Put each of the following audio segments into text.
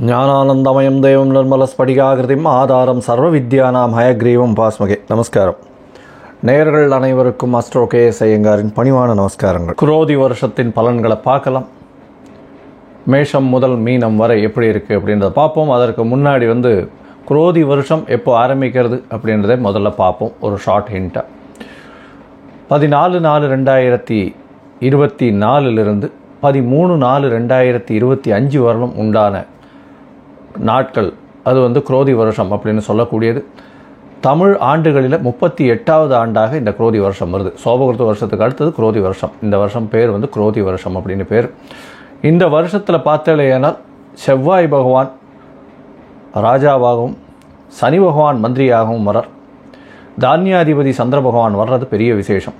ஞானானந்தமயம் தேவம் நிர்மலஸ்படிகாகிருதிம் ஆதாரம் சர்வ வித்யானாம் ஹயக்ரீவம் பாஸ்மகே. நமஸ்காரம். நேயர்கள் அனைவருக்கும் அஸ்ட்ரோ கேஎஸ் ஐயங்காரின் பணிவான நமஸ்காரங்கள். குரோதி வருஷத்தின் பலன்களை பார்க்கலாம். மேஷம் முதல் மீனம் வரை எப்படி இருக்குது அப்படின்றத பார்ப்போம். அதற்கு முன்னாடி குரோதி வருஷம் எப்போ ஆரம்பிக்கிறது அப்படின்றத முதல்ல பார்ப்போம். ஒரு ஷார்ட் ஹிண்ட்டாக 14/4/2024 13/4/2025 வரலும் உண்டான நாட்கள் அது குரோதி வருஷம் அப்படின்னு சொல்லக்கூடியது. தமிழ் ஆண்டுகளில் 38வது ஆண்டாக இந்த குரோதி வருஷம் வருது. சோபகிருத வருஷத்துக்கு அடுத்தது குரோதி வருஷம். இந்த வருஷம் பேர் குரோதி வருஷம் அப்படின்னு பேர். இந்த வருஷத்தில் பார்த்தேனால் செவ்வாய் பகவான் ராஜாவாகவும் சனி பகவான் மந்திரியாகவும் வர்றார். தானியாதிபதி சந்திர பகவான் வர்றது பெரிய விசேஷம்.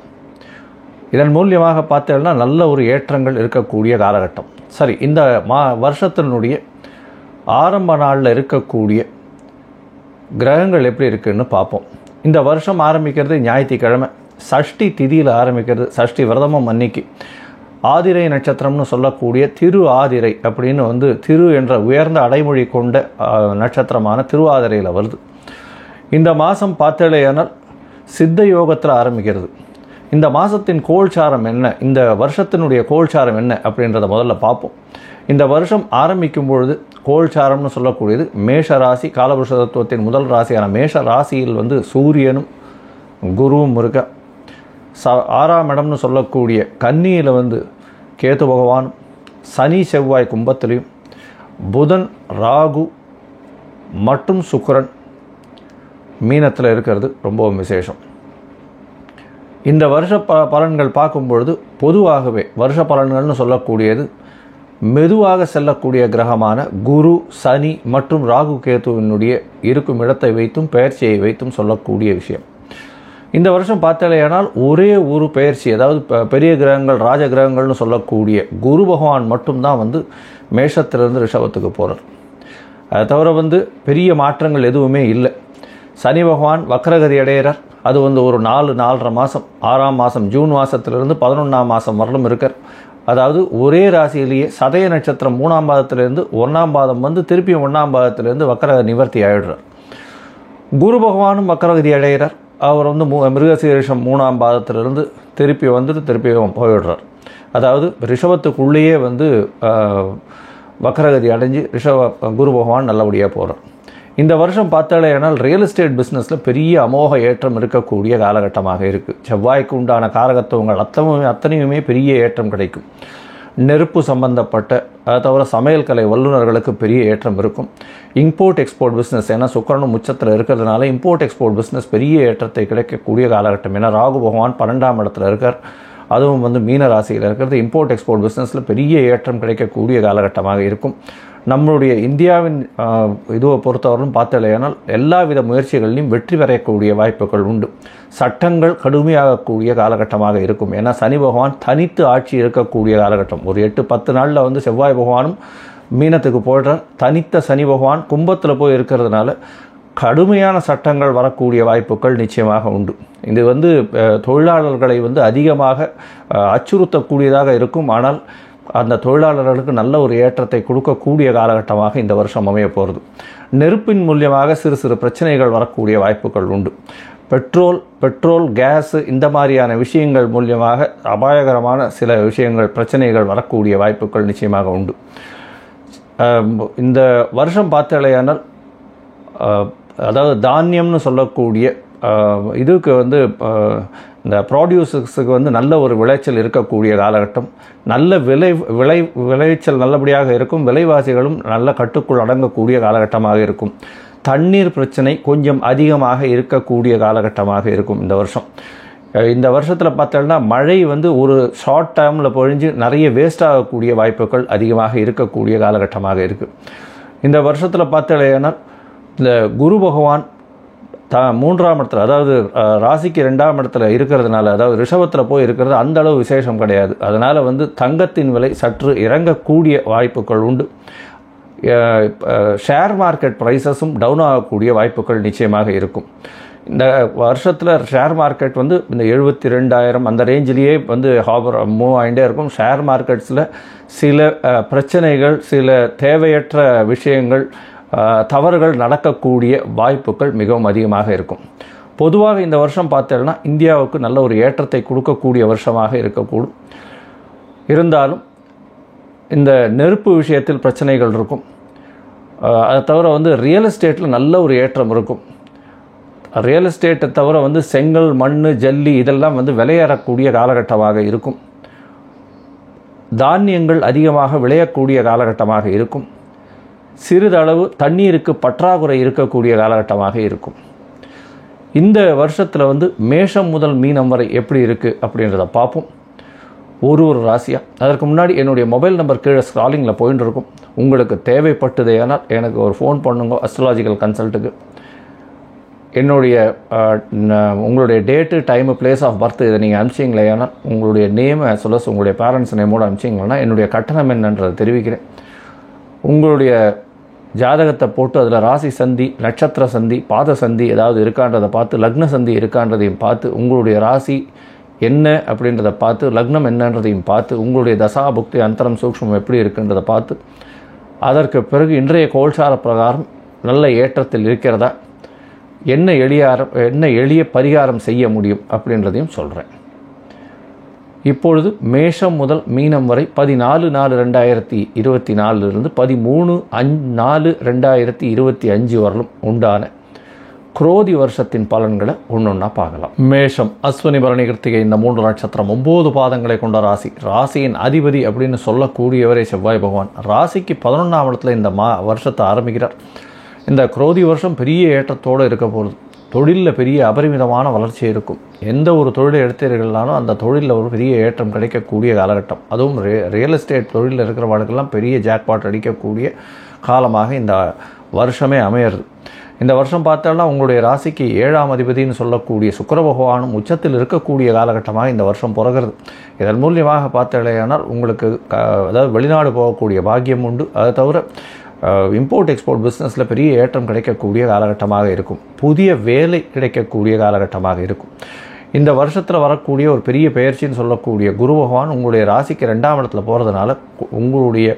இதன் மூலியமாக பார்த்தேன்னா நல்ல ஒரு ஏற்றங்கள் இருக்கக்கூடிய காலகட்டம். சரி, இந்த வருஷத்தினுடைய ஆரம்ப நாளில் இருக்கக்கூடிய கிரகங்கள் எப்படி இருக்குன்னு பார்ப்போம். இந்த வருஷம் ஆரம்பிக்கிறது ஞாயிற்றுக்கிழமை, சஷ்டி திதியில் ஆரம்பிக்கிறது. சஷ்டி விரதமும் அன்னைக்கு ஆதிரை நட்சத்திரம்னு சொல்லக்கூடிய திரு ஆதிரை அப்படின்னு திரு என்ற உயர்ந்த அடைமொழி கொண்ட நட்சத்திரமான திருவாதிரையில் வருது. இந்த மாதம் பார்த்தேனால் சித்த யோகத்தில் ஆரம்பிக்கிறது. இந்த மாதத்தின் கோல்சாரம் என்ன, இந்த வருஷத்தினுடைய கோல்சாரம் என்ன அப்படின்றத முதல்ல பார்ப்போம். இந்த வருஷம் ஆரம்பிக்கும் பொழுது கோல்சாரம்னு சொல்லக்கூடியது மேஷ ராசி, காலபுருஷ தத்துவத்தின் முதல் ராசியான மேஷ ராசியில் சூரியனும் குருவும் இருக்க. 6ஆம் இடம்னு சொல்லக்கூடிய கன்னியில் கேது பகவானும், சனி செவ்வாய் கும்பத்திலையும், புதன் ராகு மற்றும் சுக்கிரன் மீனத்தில் இருக்கிறது ரொம்ப விசேஷம். இந்த வருஷ பலன்கள் பார்க்கும்பொழுது பொதுவாகவே வருஷ பலன்கள்னு சொல்லக்கூடியது மெதுவாக செல்லக்கூடிய கிரகமான குரு, சனி மற்றும் ராகு கேதுவினுடைய இருக்கும் இடத்தை வைத்தும் பெயர்ச்சியை வைத்தும் சொல்லக்கூடிய விஷயம். இந்த வருஷம் பார்த்தேனால் ஒரே ஒரு பெயர்ச்சி, அதாவது பெரிய கிரகங்கள் ராஜ கிரகங்கள்னு சொல்லக்கூடிய குரு பகவான் மட்டும்தான் மேஷத்திலிருந்து ரிஷபத்துக்கு போகிறார். அதை தவிர பெரிய மாற்றங்கள் எதுவுமே இல்லை. சனி பகவான் வக்ரகதி அடைகிறார். அது ஒரு 4-4.5 மாதம், 6ஆம் மாதம் ஜூன் மாதத்திலிருந்து 11ஆம் மாதம் வரலும் இருக்கார். அதாவது ஒரே ராசியிலேயே சதய நட்சத்திரம் 3ஆம் பாதத்திலிருந்து 1ஆம் பாதம் திருப்பியும் 1ஆம் பாதத்திலிருந்து வக்ர நிவர்த்தி ஆகிடுறார். குரு பகவானும் வக்ரகதி அடைகிறார். அவர் மிருகசீரிஷம் 3ஆம் பாதத்திலிருந்து திருப்பியும் போயிடுறார். அதாவது ரிஷபத்துக்குள்ளேயே வக்ரகதி அடைஞ்சு குரு பகவான் நல்லபடியாக போகிறார். இந்த வருஷம் பார்த்தாலேனால் ரியல் எஸ்டேட் பிஸ்னஸில் பெரிய அமோக ஏற்றம் இருக்கக்கூடிய காலகட்டமாக இருக்குது. செவ்வாய்க்கு உண்டான காரகத்துவங்கள் அத்தனையுமே பெரிய ஏற்றம் கிடைக்கும். நெருப்பு சம்பந்தப்பட்ட, அதை தவிர சமையல் கலை வல்லுநர்களுக்கு பெரிய ஏற்றம் இருக்கும். இம்போர்ட் எக்ஸ்போர்ட் பிஸ்னஸ், ஏன்னா சுக்கிரனும் உச்சத்தில் இருக்கிறதுனால இம்போர்ட் எக்ஸ்போர்ட் பிஸ்னஸ் பெரிய ஏற்றத்தை கிடைக்கக்கூடிய காலகட்டம். ஏன்னா ராகு பகவான் 12ஆம் இடத்துல இருக்கார். அதுவும் மீன ராசியில் இருக்கிறது. இம்போர்ட் எக்ஸ்போர்ட் பிஸ்னஸில் பெரிய ஏற்றம் கிடைக்கக்கூடிய காலகட்டமாக இருக்கும். நம்மளுடைய இந்தியாவின் இதுவை பொறுத்தவரையும் பார்த்தலையானால் எல்லா வித முயற்சிகளிலும் வெற்றி பெறக்கூடிய வாய்ப்புகள் உண்டு. சட்டங்கள் கடுமையாகக்கூடிய காலகட்டமாக இருக்கும். ஏன்னா சனி பகவான் தனித்து ஆட்சி இருக்கக்கூடிய காலகட்டம். ஒரு 8-10 நாளில் செவ்வாய் பகவானும் மீனத்துக்கு போய்ட்றார். தனித்த சனி பகவான் கும்பத்தில் போய் இருக்கிறதுனால கடுமையான சட்டங்கள் வரக்கூடிய வாய்ப்புகள் நிச்சயமாக உண்டு. இது தொழிலாளர்களை அதிகமாக அச்சுறுத்தக்கூடியதாக இருக்கும். ஆனால் அந்த தொழிலாளர்களுக்கு நல்ல ஒரு ஏற்றத்தை கொடுக்கக்கூடிய காலகட்டமாக இந்த வருஷம் அமைய போகிறது. நெருப்பின் மூலியமாக சிறு சிறு பிரச்சனைகள் வரக்கூடிய வாய்ப்புகள் உண்டு. பெட்ரோல் கேஸு இந்த மாதிரியான விஷயங்கள் மூலியமாக அபாயகரமான சில விஷயங்கள் பிரச்சனைகள் வரக்கூடிய வாய்ப்புகள் நிச்சயமாக உண்டு. இந்த வருஷம் பார்த்தலையானால் அதாவது தானியம்னு சொல்லக்கூடிய இதுக்கு இந்த ப்ராடியூசர்ஸுக்கு நல்ல ஒரு விளைச்சல் இருக்கக்கூடிய காலகட்டம். நல்ல விளைச்சல் நல்லபடியாக இருக்கும். விலைவாசிகளும் நல்ல கட்டுக்குள் அடங்கக்கூடிய காலகட்டமாக இருக்கும். தண்ணீர் பிரச்சனை கொஞ்சம் அதிகமாக இருக்கக்கூடிய காலகட்டமாக இருக்கும் இந்த வருஷம். இந்த வருஷத்தில் பார்த்தோம்னா மழை ஒரு ஷார்ட் டைமில் பொழிஞ்சு நிறைய வேஸ்ட் ஆகக்கூடிய வாய்ப்புகள் அதிகமாக இருக்கக்கூடிய காலகட்டமாக இருக்குது. இந்த வருஷத்தில் பார்த்தோம்னா இந்த குரு பகவான் 3ஆம் இடத்துல, அதாவது ராசிக்கு 2ஆம் இடத்துல இருக்கிறதுனால, அதாவது ரிஷபத்தில் போய் இருக்கிறது அந்த அளவு விசேஷம் கிடையாது. அதனால் தங்கத்தின் விலை சற்று இறங்கக்கூடிய வாய்ப்புகள் உண்டு. ஷேர் மார்க்கெட் ப்ரைஸஸும் டவுன் ஆகக்கூடிய வாய்ப்புகள் நிச்சயமாக இருக்கும். இந்த வருஷத்தில் ஷேர் மார்க்கெட் வந்து இந்த 72,000 அந்த ரேஞ்சிலேயே வந்து மூவ் ஆகிட்டே இருக்கும். ஷேர் மார்க்கெட்ஸில் சில பிரச்சனைகள், சில தேவையற்ற விஷயங்கள், தவறுகள் நடக்கக்கூடிய வாய்ப்புகள் மிகவும் அதிகமாக இருக்கும். பொதுவாக இந்த வருஷம் பார்த்தோம்னா இந்தியாவுக்கு நல்ல ஒரு ஏற்றத்தை கொடுக்கக்கூடிய வருஷமாக இருக்கக்கூடும். இருந்தாலும் இந்த நெருப்பு விஷயத்தில் பிரச்சனைகள் இருக்கும். அதை தவிர வந்து ரியல் எஸ்டேட்டில் நல்ல ஒரு ஏற்றம் இருக்கும். ரியல் எஸ்டேட்டை தவிர வந்து செங்கல், மண், ஜல்லி இதெல்லாம் வந்து விளையாடக்கூடிய காலகட்டமாக இருக்கும். தானியங்கள் அதிகமாக விளையக்கூடிய காலகட்டமாக இருக்கும். சிறிதளவு தண்ணீருக்கு பற்றாக்குறை இருக்கக்கூடிய காலகட்டமாக இருக்கும். இந்த வருஷத்தில் வந்து மேஷம் முதல் மீனம் வரை எப்படி இருக்குது அப்படின்றத பார்ப்போம், ஒரு ராசியாக. அதற்கு முன்னாடி என்னுடைய மொபைல் நம்பர் கீழே ஸ்க்ராலிங்கில் போயிட்டு இருக்கும். உங்களுக்கு தேவைப்பட்டது ஏனால் எனக்கு ஒரு ஃபோன் பண்ணுங்க அஸ்ட்ராலாஜிக்கல் கன்சல்ட்டுக்கு. என்னுடைய உங்களுடைய date, time, place of birth இதை நீங்கள் அனுப்பிச்சிங்களே ஏனால் உங்களுடைய நேம் as well as உங்களுடைய பேரண்ட்ஸ் நேமோடு அனுப்பிச்சிங்கன்னா என்னுடைய கட்டணம் என்னன்றதை தெரிவிக்கிறேன். உங்களுடைய ஜாதகத்தை போட்டு அதில் ராசி சந்தி, நட்சத்திர சந்தி, பாத சந்தி ஏதாவது இருக்கான்றதை பார்த்து, லக்ன சந்தி இருக்கான்றதையும் பார்த்து, உங்களுடைய ராசி என்ன அப்படின்றத பார்த்து, லக்னம் என்னன்றதையும் பார்த்து, உங்களுடைய தசா புக்தி அந்தரம் சூக்ஷ்மம் எப்படி இருக்குன்றதை பார்த்து, அதற்கு பிறகு இன்றைய கோல்சார பிரகாரம் நல்ல ஏற்றத்தில் இருக்கிறதா, என்ன எளிய பரிகாரம் செய்ய முடியும் அப்படின்றதையும் சொல்கிறேன். இப்பொழுது மேஷம் முதல் மீனம் வரை 14/4/2024 13/4/2025 வரலும் உண்டான குரோதி வருஷத்தின் பலன்களை ஒன்றொன்னா பார்க்கலாம். மேஷம், அஸ்வினி, பரணி, கிருத்திகை இந்த 3 நட்சத்திரம் 9 பாதங்களை கொண்ட ராசி. ராசியின் அதிபதி அப்படின்னு சொல்லக்கூடியவரே செவ்வாய் பகவான். ராசிக்கு 11ஆம் இடத்துல இந்த வருஷத்தை ஆரம்பிக்கிறார். இந்த குரோதி வருஷம் பெரிய ஏற்றத்தோடு இருக்க போகுது. தொழிலில் பெரிய அபரிமிதமான வளர்ச்சி இருக்கும். எந்த ஒரு தொழிலை எடுத்தீர்கள்னாலும் அந்த தொழிலில் ஒரு பெரிய ஏற்றம் கிடைக்கக்கூடிய காலகட்டம். அதுவும் ரியல் எஸ்டேட் தொழிலில் இருக்கிறவர்களுக்கெல்லாம் பெரிய ஜாக்பாட் அடிக்கக்கூடிய காலமாக இந்த வருஷமே அமையிறது. இந்த வருஷம் பார்த்தோம்னா உங்களுடைய ராசிக்கு 7ஆம் அதிபதினு சொல்லக்கூடிய சுக்கிர பகவானும் உச்சத்தில் இருக்கக்கூடிய காலகட்டமாக இந்த வருஷம் பிறகுறது. இதன் மூலியமாக பார்த்தேனால் உங்களுக்கு அதாவது வெளிநாடு போகக்கூடிய பாக்கியம் உண்டு. அதை தவிர இம்போர்ட் எக்ஸ்போர்ட் பிஸ்னஸில் பெரிய ஏற்றம் கிடைக்கக்கூடிய காலகட்டமாக இருக்கும். புதிய வேலை கிடைக்கக்கூடிய காலகட்டமாக இருக்கும். இந்த வருஷத்தில் வரக்கூடிய ஒரு பெரிய பெயர்ச்சின்னு சொல்லக்கூடிய குரு பகவான் உங்களுடைய ராசிக்கு 2ஆம் இடத்துல போகிறதுனால உங்களுடைய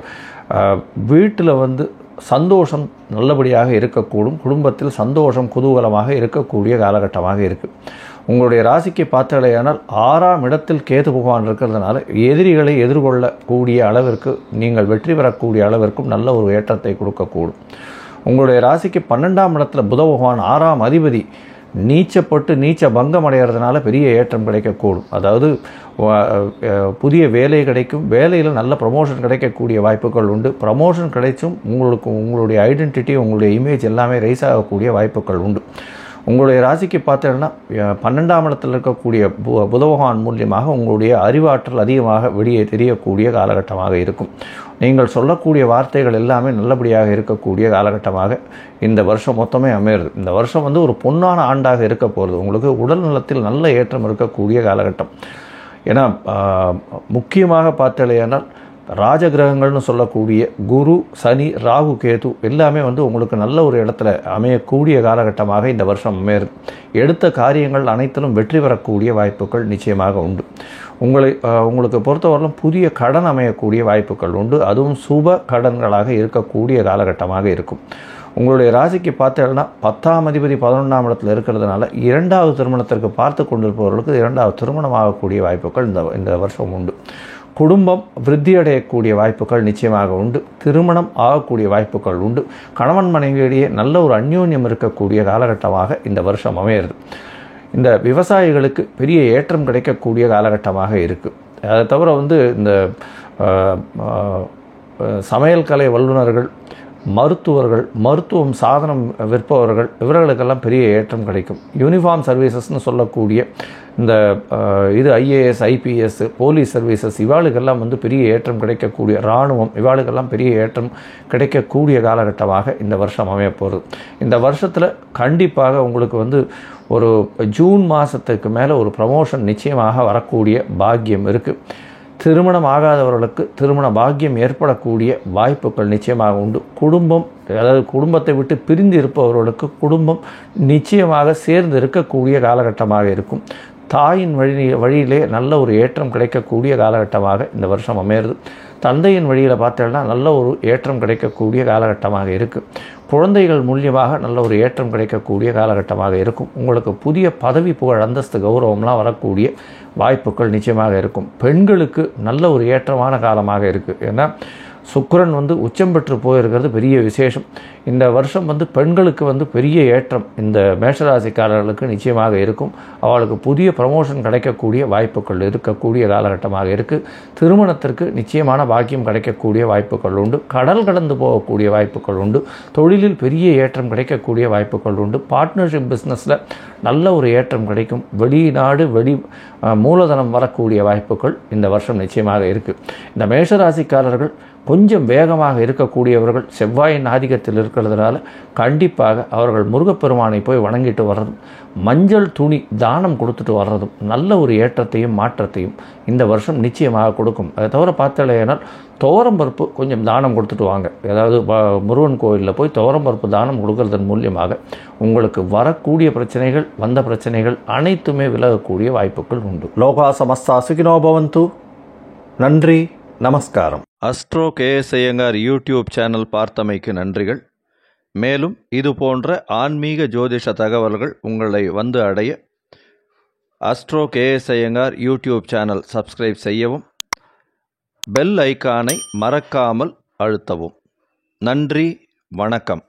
வீட்டில் வந்து சந்தோஷம் நல்லபடியாக இருக்கக்கூடும். குடும்பத்தில் சந்தோஷம் குதூகலமாக இருக்கக்கூடிய காலகட்டமாக இருக்குது. உங்களுடைய ராசிக்கு பார்த்தலையானால் 6ஆம் இடத்தில் கேது பகவான் இருக்கிறதுனால எதிரிகளை எதிர்கொள்ளக்கூடிய அளவிற்கு நீங்கள் வெற்றி பெறக்கூடிய அளவிற்கும் நல்ல ஒரு ஏற்றத்தை கொடுக்கக்கூடும். உங்களுடைய ராசிக்கு 12ஆம் இடத்துல புத பகவான் 6ஆம் அதிபதி நீச்சப்பட்டு நீச்ச பங்கம் அடைகிறதுனால பெரிய ஏற்றம் கிடைக்கக்கூடும். அதாவது புதிய வேலை கிடைக்கும். வேலையில் நல்ல ப்ரமோஷன் கிடைக்கக்கூடிய வாய்ப்புகள் உண்டு. ப்ரமோஷன் கிடைச்சும் உங்களுடைய ஐடென்டிட்டி, உங்களுடைய இமேஜ் எல்லாமே ரைஸ் ஆகக்கூடிய வாய்ப்புகள் உண்டு. உங்களுடைய ராசிக்கு பார்த்தீங்கன்னா 12ஆம் இடத்தில் இருக்கக்கூடிய புத பகவான் மூலியமாக உங்களுடைய அறிவாற்றல் அதிகமாக வெளியே தெரியக்கூடிய காலகட்டமாக இருக்கும். நீங்கள் சொல்லக்கூடிய வார்த்தைகள் எல்லாமே நல்லபடியாக இருக்கக்கூடிய காலகட்டமாக இந்த வருஷம் மொத்தமே அமையிறது. இந்த வருஷம் வந்து ஒரு பொன்னான ஆண்டாக இருக்க போகிறது. உங்களுக்கு உடல் நலத்தில் நல்ல ஏற்றம் இருக்கக்கூடிய காலகட்டம். ஏன்னா முக்கியமாக பார்த்தலையானால் ராஜகிரகங்கள்னு சொல்லக்கூடிய குரு, சனி, ராகு, கேது எல்லாமே வந்து உங்களுக்கு நல்ல ஒரு இடத்துல அமையக்கூடிய காலகட்டமாக இந்த வருஷம் அமையிறது. எடுத்த காரியங்கள் அனைத்திலும் வெற்றி பெறக்கூடிய வாய்ப்புகள் நிச்சயமாக உண்டு. உங்களுக்கு பொறுத்தவரையிலும் புதிய கடன் அமையக்கூடிய வாய்ப்புகள் உண்டு. அதுவும் சுப கடன்களாக இருக்கக்கூடிய காலகட்டமாக இருக்கும். உங்களுடைய ராசிக்கு பார்த்தீங்கன்னா 10ஆம் அதிபதி 11ஆம் இடத்துல இருக்கிறதுனால 2வது திருமணத்திற்கு பார்த்து கொண்டிருப்பவர்களுக்கு 2வது திருமணம் ஆகக்கூடிய வாய்ப்புகள் இந்த வருஷம் உண்டு. குடும்பம் விருத்தி அடையக்கூடிய வாய்ப்புகள் நிச்சயமாக உண்டு. திருமணம் ஆகக்கூடிய வாய்ப்புகள் உண்டு. கணவன் மனைவியிடையே நல்ல ஒரு அந்யோன்யம் இருக்கக்கூடிய காலகட்டமாக இந்த வருஷம் அமையிறது. இந்த விவசாயிகளுக்கு பெரிய ஏற்றம் கிடைக்கக்கூடிய காலகட்டமாக இருக்குது. அதை தவிர வந்து இந்த சமையல் கலை வல்லுநர்கள், மருத்துவர்கள், மருத்துவம் சாதனம் விற்பவர்கள் இவர்களுக்கெல்லாம் பெரிய ஏற்றம் கிடைக்கும். யூனிஃபார்ம் சர்வீசஸ்னு சொல்லக்கூடிய இந்த ஐஏஎஸ், ஐபிஎஸ், போலீஸ் சர்வீசஸ் இவாளுக்கெல்லாம் வந்து பெரிய ஏற்றம் கிடைக்கக்கூடிய, இராணுவம் இவாளுக்கெல்லாம் பெரிய ஏற்றம் கிடைக்கக்கூடிய காலகட்டமாக இந்த வருஷம் அமையப்போகிறது. இந்த வருஷத்தில் கண்டிப்பாக உங்களுக்கு வந்து ஒரு ஜூன் மாதத்துக்கு மேலே ஒரு ப்ரமோஷன் நிச்சயமாக வரக்கூடிய பாக்கியம் இருக்குது. திருமணம் ஆகாதவர்களுக்கு திருமண பாக்கியம் ஏற்படக்கூடிய வாய்ப்புகள் நிச்சயமாக உண்டு. குடும்பம், அதாவது குடும்பத்தை விட்டு பிரிந்து இருப்பவர்களுக்கு குடும்பம் நிச்சயமாக சேர்ந்து இருக்கக்கூடிய காலகட்டமாக இருக்கும். தாயின் வழியிலே நல்ல ஒரு ஏற்றம் கிடைக்கக்கூடிய காலகட்டமாக இந்த வருஷம் அமையிறது. தந்தையின் வழியில் பார்த்தோம்னா நல்ல ஒரு ஏற்றம் கிடைக்கக்கூடிய காலகட்டமாக இருக்குது. குழந்தைகள் மூலியமாக நல்ல ஒரு ஏற்றம் கிடைக்கக்கூடிய காலகட்டமாக இருக்கும். உங்களுக்கு புதிய பதவி, புகழ், அந்தஸ்து, கௌரவம்லாம் வரக்கூடிய வாய்ப்புகள் நிச்சயமாக இருக்கும். பெண்களுக்கு நல்ல ஒரு ஏற்றமான காலமாக இருக்குது. ஏன்னா சுக்கிரன் உச்சம் பெற்று போயிருக்கிறது பெரிய விசேஷம். இந்த வருஷம் பெண்களுக்கு பெரிய ஏற்றம் இந்த மேஷராசிக்காரர்களுக்கு நிச்சயமாக இருக்கும். அவளுக்கு புதிய ப்ரமோஷன் கிடைக்கக்கூடிய வாய்ப்புகள் இருக்கக்கூடிய காலகட்டமாக இருக்குது. திருமணத்திற்கு நிச்சயமான பாக்கியம் கிடைக்கக்கூடிய வாய்ப்புகள் உண்டு. கடல் கடந்து போகக்கூடிய வாய்ப்புகள் உண்டு. தொழிலில் பெரிய ஏற்றம் கிடைக்கக்கூடிய வாய்ப்புகள் உண்டு. பார்ட்னர்ஷிப் பிஸ்னஸில் நல்ல ஒரு ஏற்றம் கிடைக்கும். வெளிநாடு மூலதனம் வரக்கூடிய வாய்ப்புகள் இந்த வருஷம் நிச்சயமாக இருக்குது. இந்த மேஷராசிக்காரர்கள் கொஞ்சம் வேகமாக இருக்கக்கூடியவர்கள். செவ்வாயின் ஆதிக்கத்தில் இருக்கிறதுனால கண்டிப்பாக அவர்கள் முருகப்பெருமானை போய் வணங்கிட்டு வர்றதும், மஞ்சள் துணி தானம் கொடுத்துட்டு வர்றதும் நல்ல ஒரு ஏற்றத்தையும் மாற்றத்தையும் இந்த வருஷம் நிச்சயமாக கொடுக்கும். அதை தவிர பார்த்தலையானால் துவரம்பருப்பு கொஞ்சம் தானம் கொடுத்துட்டு வாங்க. அதாவது முருகன் கோயிலில் போய் துவரம்பருப்பு தானம் கொடுக்கறதன் மூலியமாக உங்களுக்கு வரக்கூடிய பிரச்சனைகள், வந்த பிரச்சனைகள் அனைத்துமே விலகக்கூடிய வாய்ப்புகள் உண்டு. லோகா சமஸ்தா சுகினோ பவந்து. நன்றி, நமஸ்காரம். Astro KS Iyengar YouTube channel பார்த்தமைக்கு நன்றிகள். மேலும் இது போன்ற ஆன்மீக ஜோதிஷ தகவல்கள் உங்களை அடைய astro KS Iyengar YouTube channel subscribe செய்யவும், பெல் ஐக்கானை மறக்காமல் அழுத்தவும். நன்றி, வணக்கம்.